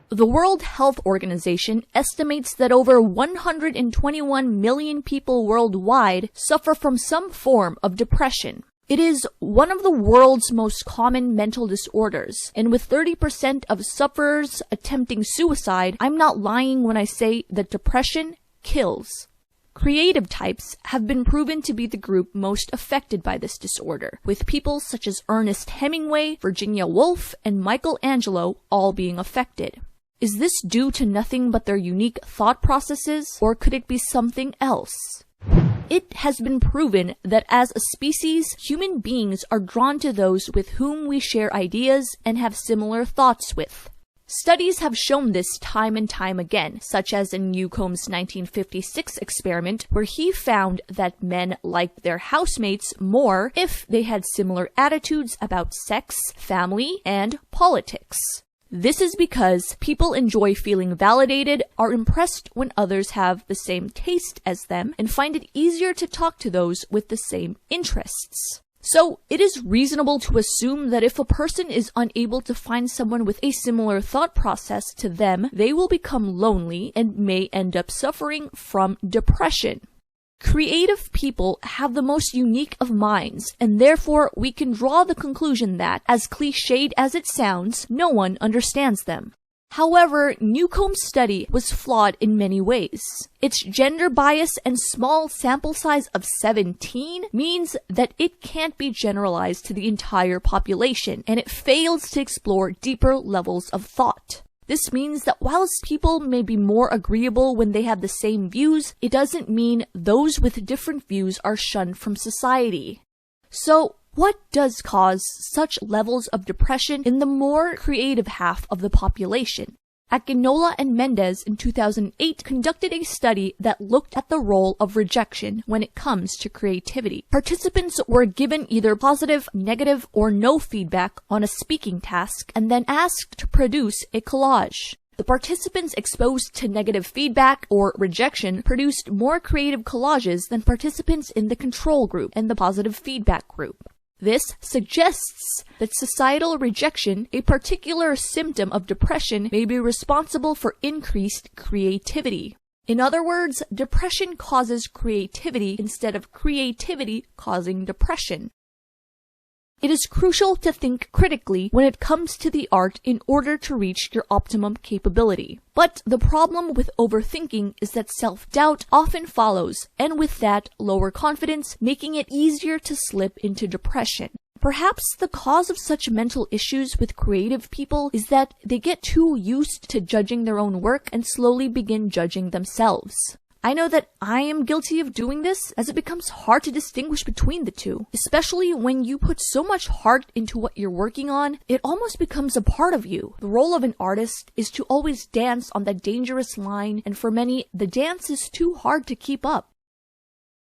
The World Health Organization estimates that over 121 million people worldwide suffer from some form of depression. It is one of the world's most common mental disorders, and with 30% of sufferers attempting suicide, I'm not lying when I say that depression kills. Creative types have been proven to be the group most affected by this disorder, with people such as Ernest Hemingway, Virginia Woolf, and Michelangelo all being affected. Is this due to nothing but their unique thought processes, or could it be something else? It has been proven that as a species, human beings are drawn to those with whom we share ideas and have similar thoughts with. Studies have shown this time and time again, such as in Newcomb's 1956 experiment, where he found that men liked their housemates more if they had similar attitudes about sex, family, and politics. This is because people enjoy feeling validated, are impressed when others have the same taste as them, and find it easier to talk to those with the same interests. So, it is reasonable to assume that if a person is unable to find someone with a similar thought process to them, they will become lonely and may end up suffering from depression. Creative people have the most unique of minds, and therefore we can draw the conclusion that, as cliched as it sounds, no one understands them. However, Newcomb's study was flawed in many ways. Its gender bias and small sample size of 17 means that it can't be generalized to the entire population, and it fails to explore deeper levels of thought. This means that whilst people may be more agreeable when they have the same views, it doesn't mean those with different views are shunned from society. So, what does cause such levels of depression in the more creative half of the population? Akinola and Mendez in 2008 conducted a study that looked at the role of rejection when it comes to creativity. Participants were given either positive, negative, or no feedback on a speaking task and then asked to produce a collage. The participants exposed to negative feedback or rejection produced more creative collages than participants in the control group and the positive feedback group. This suggests that societal rejection, a particular symptom of depression, may be responsible for increased creativity. In other words, depression causes creativity instead of creativity causing depression. It is crucial to think critically when it comes to the art in order to reach your optimum capability. But the problem with overthinking is that self-doubt often follows, and with that, lower confidence, making it easier to slip into depression. Perhaps the cause of such mental issues with creative people is that they get too used to judging their own work and slowly begin judging themselves. I know that I am guilty of doing this, as it becomes hard to distinguish between the two. Especially when you put so much heart into what you're working on, it almost becomes a part of you. The role of an artist is to always dance on that dangerous line, and for many, the dance is too hard to keep up.